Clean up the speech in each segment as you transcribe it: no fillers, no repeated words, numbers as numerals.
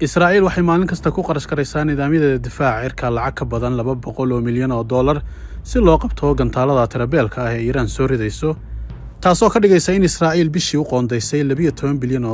Israa'iil waxay maalin kasta ku qarash garaysaa nidaamyada difaaca cirka lacag ka badan $200 milyan si loo qabto gantaalada tirabeelka ah ee Iiraan soo ridayso, taasoo ka dhigaysa in Israa'iil bishii u qoondaysay $12 bilyan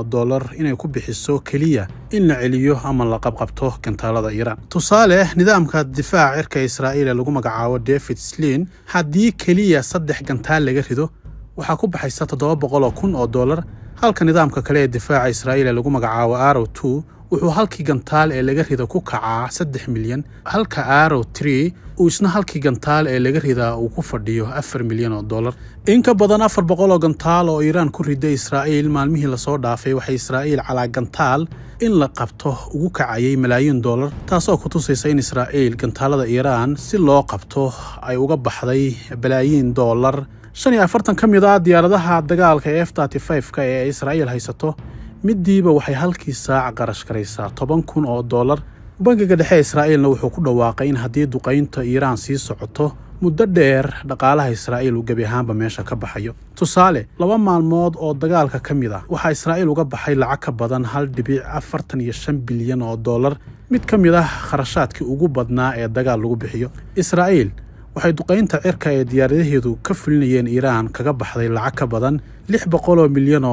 inay ku bixiso kaliya in la celiyo ama la qabqabto gantaalada Iiraan. Tusaale, nidaamka difaaca cirka ee Israa'iil ee lagu magacaabo David Sling, haddii kaliya 3 gantaal laga rido, waxaa ku baxaysa $700,000, halka nidaamka kale ee difaaca Israa'iil ee lagu magacaabo Arrow 2 wuxuu halkii gantaal ee laga rido ku kacaa 3 milyan, halka Arrow 3 uu isna halkii gantaal ee laga ridaa uu ku fadhiyo $4 milyan. In ka badan 400 gantaal oo Iiraan ku riday Israa'iil maalmihii la soo dhaafay, waxay Israa'iil calaa gantaal in la qabto ugu kacayay malaayiin dollar, taasoo ku tusaysa in Israa'iil gantaalada Iiraan si loo qabto ay uga baxday balaayiin dollar. 45 ka mid ah diyaaradaha dagaalka ee F-35 ee Israa'iil haysato midiiba waxay halkii saac qarash garaysaa $10,000. Bangiga dhexe Israa'iilna wuxuu ku dhawaaqay in haddii duqaynta Iiraan sii socoto muddo dheer, dhaqaalaha Israa'iil uu gebi ahaanba meesha ka baxayo. Tusaale, 2 maalmood oo dagaalka ka mid ah waxaa Israa'iil uga baxay lacag ka badan $1.45 bilyan, mid ka mid ah kharashaadkii ugu badnaa ee dagaal lagu bixiyo. Israa'iil waxay duqaynta cirka ee diyaaradaheedu ka fulinayeen Iiraan kaga baxday lacag ka badan $600 milyan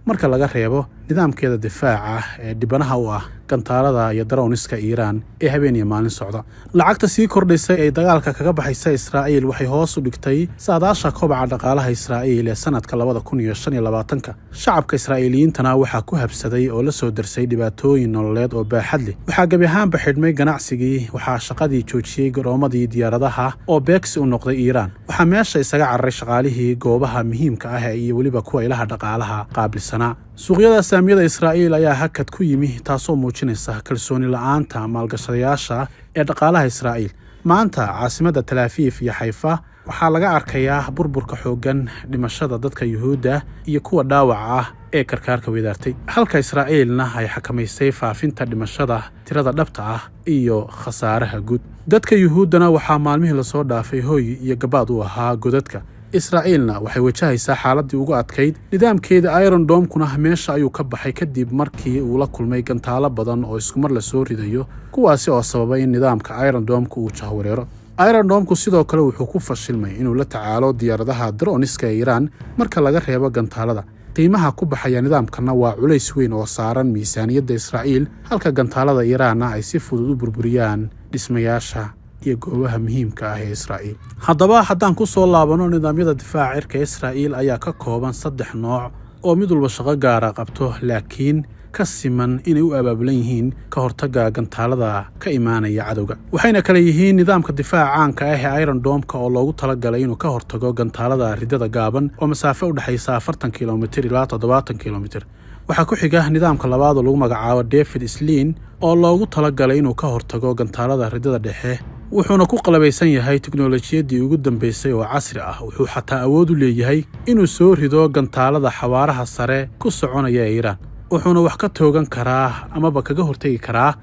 marka laga reebo nidaamkeeda difaaca ee dibanaha u ah gantaalada iyo droniska Iiraan ee habeen iyo maalin socda. Lacagta sii kordhaysay ee dagaalka kaga baxaysa Israa'iil waxay hoos u dhigtay saadaasha kobaca dhaqaalaha Israa'iil ee sanadka 2025. Shacabka Israa'iiliyiintana waxaa ku habsaday oo la soo darsay dhibaatooyin nololeed oo baaxad leh. Waxaa gebi ahaanba xidhmay ganacsigii, waxaa shaqadii joojiyey garoomadii diyaaradaha oo beegsi u noqday Iiraan. Waxaa meesha isaga cararay shaqaalihii goobaha muhiimka ah iyo weliba kuwa ilaha dhaqaalaha qaabilsanaa. Suuqyada saamiyada Israa'iil ayaa hakad ku yimi, taasoo muujinaysa kalsooni la'aanta maalgashadayaasha ee dhaqaalaha Israa'iil. Maanta caasimadda Tel Aviv iyo Haifa waxaa laga arkayaa burburka xooggan, dhimashada dadka Yuhuudda iyo kuwa dhaawaca ah ee karkaarka wadaartay, halka Israa'iilna ay xakamaysay faafinta dhimashada, tirada dhabta ah iyo khasaaraha guud. Dadka Yuhuuddana waxaa maalmihii la soo dhaafay hooy iyo gabaad u ahaa godadka. Israa'iilna waxay wajahaysaa xaaladii ugu adkayd. Nidaamkeeda Iron Dome-kuna meesha ayuu ka baxay kadib markii uu la kulmay gantaalo badan oo isku mar la soo ridayo, kuwaasi oo sababay in nidaamka Iron Dome-ku uu jahwareero. Iron Dome-ku sidoo kale wuxuu ku fashilmay inuu la tacaalo diyaaradaha droniska ee Iiraan marka laga reebo gantaalada. Qiimaha ku baxaya nidaamkana waa culays weyn oo saaran miisaaniyadda Israa'iil, halka gantaalada Iiraanna ay si fudud u burburiyaan dhismayaasha iyo goobaha muhiimka ah ee Israa'iil. Haddaba haddaan ku soo laabano nidaamyada difaaca cirka ee Israa'iil ayaa ka kooban 3 nooc oo mid walba shaqo gaara qabto, laakiin ka siman inay u abaabulan yihiin ka hortagga gantaalada ka imaanaya cadowga. Waxayna kale yihiin nidaamka difaaca caanka ah ee Iron Dome-ka oo loogu talagalay inuu ka hortago gantaalada ridada gaaban oo masaafo u dhaxaysa 40 kilomitir ilaa 70 kilomitir. waxaa ku xiga nidaamka labaad oo lagu magacaabo David Sling oo loogu talagalay inuu ka hortago gantaalada ridada dhexe, wuxuuna ku qalabaysan yahay tiknoolajiyadii ugu dambeysay oo casri ah. Wuxuu xataa awood u leeyahay inuu soo rido gantaalada xawaaraha sare ku soconaya ee Iiraan, wuxuuna wax ka toogan karaa amaba kaga hortagi karaa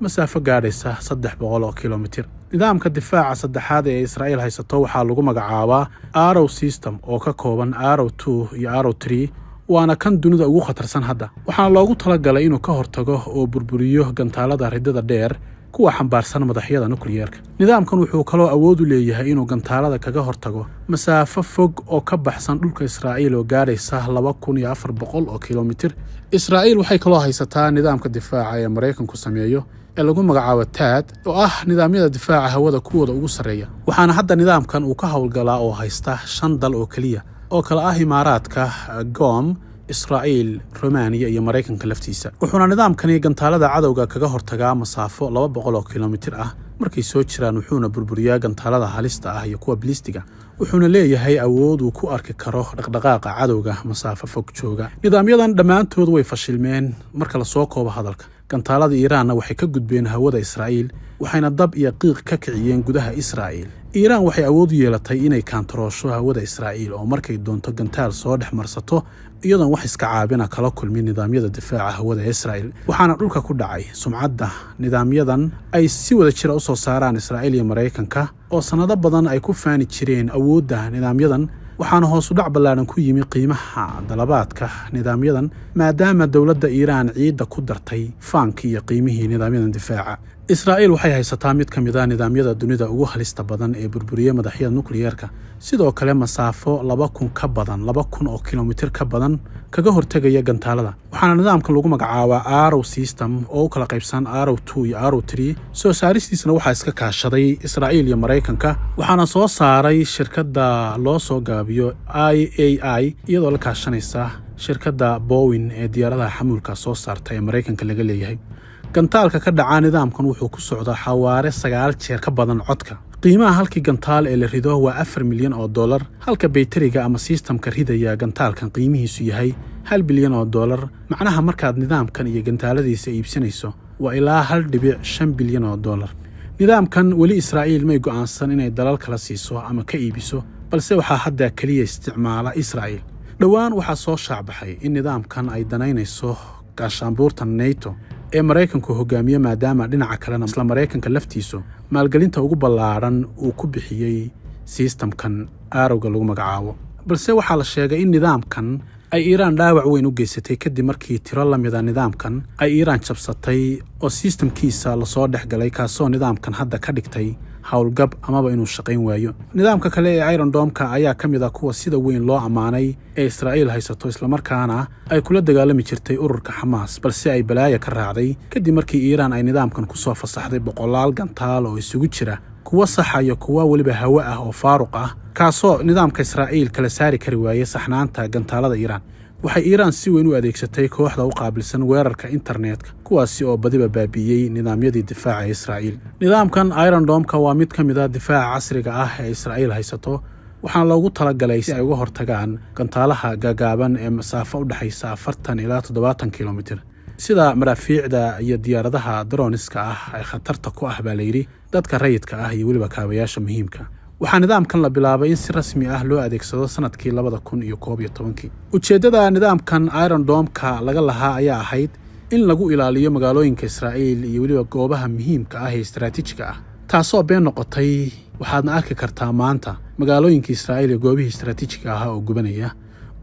masaafo gaadhaysa 300 kilomitir. nidaamka difaaca saddexaad ee Israa'iil haysato waxaa lagu magacaabaa Arrow System oo ka kooban Arrow 2 iyo Arrow 3, waana kan dunida ugu khatarsan hadda. waxaana loogu talagalay inuu ka hortago oo burburiyo gantaalada ridada dheer kuwa xambaarsan madaxyada nukliyeerka. nidaamkan wuxuu kaloo awood u leeyahay inuu gantaalada kaga hortago masaafo fog oo ka baxsan dhulka Israa'iil oo gaadhaysa 2400 kilomitir. Israa'iil waxay kaloo haysataa nidaamka difaaca ee Mareykanku sameeyo ee lagu magacaabo THAAD oo ah nidaamyada difaaca hawada kuwooda ugu sarreeya. waxaana hadda nidaamkan uu ka howlgalaa oo haysta 5 dal oo kaliya oo kala ah Imaaraadka, GOM, Israa'iil, Romania iyo Mareykanka laftiisa. wuxuuna nidaamkani gantaalada cadowga kaga hortagaa masaafo 200 kilomitir ah markay soo jiraan, wuxuuna burburiyaa gantaalada halista ah iyo kuwa bilistiga. wuxuuna leeyahay awood uu ku arki karo dhaqdhaqaaqa cadowga masaafo fog jooga. nidaamyadan dhammaantood way fashilmeen marka la soo koobo hadalka. gantaalada Iiraanna waxay ka gudbeen hawada Israa'iil, waxayna dab iyo qiiq ka kiciyeen gudaha Israa'iil. Iiraan waxay awood u yeelatay inay kaantaroosho hawada Israa'iil oo markay doonto gantaal soo dhex marsato iyadoon wax iska caabina kala kulmin nidaamyada difaaca hawada ee Israa'iil. waxaana dhulka ku dhacay sumcadda nidaamyadan ay si wada jira u soo saaraan Israa'iil iyo Mareykanka oo sanado badan ay ku faani jireen awoodda nidaamyadan waxaana hoos u dhac ballaaran ku yimi qiimaha dalabaadka nidaamyadan maadaama dowladda Iiraan ciidda ku dartay faankii iyo qiimihii nidaamyadan difaaca. Israa'iil waxay haysataa mid ka mid ah nidaamyada dunida ugu halista badan ee burburiya madaxyada nukliyeerka, sidoo kale masaafo 2,000 oo kilomitir ka badan kaga hortagaya gantaalada. waxaana nidaamkan lagu magacaabaa Arrow system oo u kala qaybsan Arrow 2 iyo Arrow 3. soo saaristiisana waxaa iska kaashaday Israa'iil iyo Mareykanka, waxaana soo saaray shirkadda loo soo gaabiyo IAI iyadoo la kaashanaysa shirkadda Boeing ee diyaaradaha xamuulka soo saarta ee Mareykanka laga leeyahay. gantaalka ka dhaca nidaamkan wuxuu ku socdaa xawaare 9 jeer ka badan codka. qiimaha halkii gantaal ee la rido waa $4 milyan, halka bayteriga ama systemka ridaya gantaalkan qiimihiisu yahay $1 bilyan. macnaha markaad nidaamkan iyo gantaaladiisa iibsanayso waa ilaa $1.5 bilyan. nidaamkan weli Israa'iil may go'aansan inay dalal kala siiso ama ka iibiso, balse waxaa hadda kaliya isticmaala Israa'iil. dhowaan waxaa soo shaacbaxay in nidaamkan ay danaynayso gaashaanbuurta NATO ee Mareykanku hogaamiye, maadaama dhinaca kalena isla Mareykanka laftiisu maalgelinta ugu ballaaran uu ku bixiyay systemkan Arrowga lagu magacaabo. balse waxaa la sheegay in nidaamkan ay Iiraan dhaawac weyn u geysatay kadib markii tiro la mid ah nidaamkan ay Iiraan jabsatay oo systemkiisa la soo dhexgalay, kaasoo nidaamkan hadda ka dhigtay howlgab amaba inuu shaqayn waayo. nidaamka kale ee Iron Dome-ka ayaa ka mid ah kuwa sida weyn loo amaanay ee Israa'iil haysato, isla markaana ay kula dagaalami jirtay ururka Xamaas, balse ay balaaya ka raacday kadib markii Iiraan ay nidaamkan ku soo fasaxday 100 gantaal oo isugu jira kuwa sax iyo kuwa waliba hawo ah oo faaruq ah, kaasoo nidaamka Israa'iil kala saari kari waayay saxnaanta gantaalada Iiraan. waxay Iiraan si weyn u adeegsatay kooxda u qaabilsan weerarka internetka, kuwaasi oo badiba baabi'iyay nidaamyadii difaaca Israa'iil. nidaamkan Iron Dome-ka waa mid ka mid ah difaaca casriga ah ee Israa'iil haysato, waxaana loogu talagalay si ay uga hortagaan gantaalaha gaagaaban ee masaafo u dhaxaysa 40 ilaa 70 kilomitir, sida maraafiicda iyo diyaaradaha droniska ah ay khatarta ku ah baa la yidhi dadka rayidka ah iyo weliba kaabayaasha muhiimka. waxaa nidaamkan la bilaabay in si rasmi ah loo adeegsado sanadkii 2011. ujeeddada nidaamkan Iron Dome-ka laga lahaa ayaa ahayd in lagu ilaaliyo magaalooyinka Israa'iil iyo weliba goobaha muhiimka ah ee istaraatiijiga ah, taasoo been noqotay. waxaadna arki kartaa maanta magaalooyinka Israa'iil iyo goobihii istaraatiijiga ah oo gubanaya.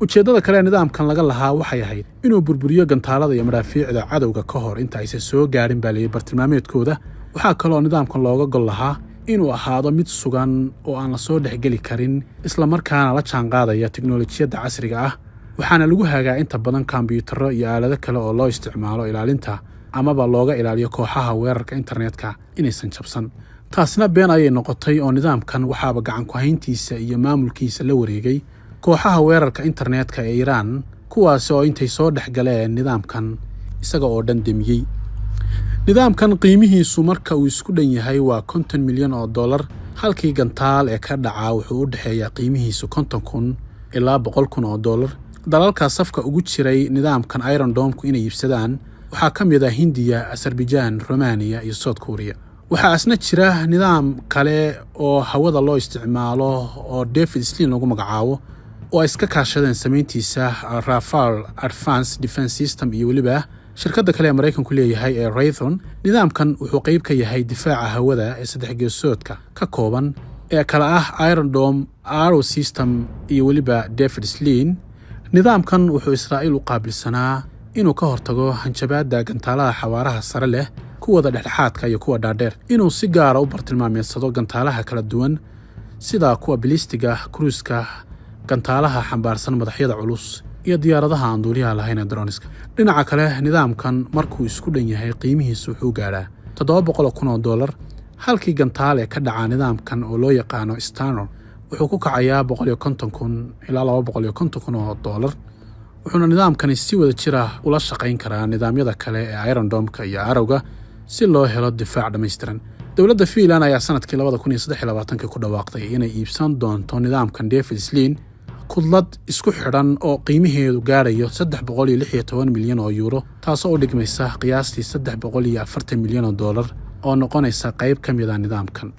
ujeeddada kale nidaamkan laga lahaa waxay ahayd inuu burburiyo gantaalada iyo maraafiicda cadowga ka hor inta aysan soo gaarin baa la yidhi bartilmaameedkooda. waxaa kaloo nidaamkan looga gol lahaa inuu ahaado mid sugan oo aan la soo dhexgeli karin, isla markaana la jaanqaadaya tiknoolajiyadda casriga ah. waxaana lagu hagaa inta badan kombiyuutarro iyo aalado kale oo loo isticmaalo ilaalinta amaba looga ilaaliyo kooxaha weerarka internetka inaysan jabsan. taasna been ayay noqotay oo nidaamkan waxaaba gacan ku hayntiisa iyo maamulkiisa la wareegay kooxaha weerarka internetka ee Iiraan, kuwaasi oo intay soo dhexgaleen nidaamkan isaga oo dhan demiyey. nidaamkan qiimihiisu marka uu isku dhan yahay waa $50 milyan, halkii gantaal ee ka dhaca wuxuu u dhexeeyaa qiimihiisu $50,000 ilaa $100,000. dalalka safka ugu jiray nidaamkan Iron Dome-ku inay iibsadaan waxaa ka mid ah Hindiya, Azerbaijan, Romania iyo South Korea. waxaa asna jira nidaam kale oo hawada loo isticmaalo oo David Sling lagu magacaabo, oo ay iska kaashadeen samayntiisa Rafale Advanced Defense System iyo weliba shirkadda kale ee Mareykanku leeyahay ee Raytheon. nidaamkan wuxuu qayb ka yahay difaaca hawada ee 3 geesoodka ka kooban ee kala ah Iron Dome, Arrow system iyo weliba David Sling. nidaamkan wuxuu Israa'iil u qaabilsanaa inuu ka hortago hanjabaadda gantaalaha xawaaraha sare leh, kuwada dhexdhexaadka iyo kuwa dhaadheer, inuu si gaara u bartilmaameedsado gantaalaha kala duwan sida kuwa bilistiga, cruiska, gantaalaha xambaarsan madaxyada culus iyo diyaaradaha aan duuliyaha lahayn ee droniska. dhinaca kale nidaamkan markuu isku dhan yahay qiimihiisu wuxuu gaadhaa $700,000, halkii gantaal ee ka dhaca nidaamkan oo loo yaqaano Stano wuxuu ku kacayaa $150,000 ilaa $250,000. wuxuuna nidaamkani si wada jira ula shaqayn karaa nidaamyada kale ee Iron Dome-ka iyo Arrowga si loo helo difaac dhammaystiran. dowladda Finland ayaa sanadkii 2023 ku dhawaaqday inay iibsan doonto nidaamkan David Sling kudlad isku xidhan oo qiimaheedu gaarayo €316 milyan, taasoo u dhigmaysa qiyaastii $340 milyan oo noqonaysa qayb ka mid ah nidaamkan.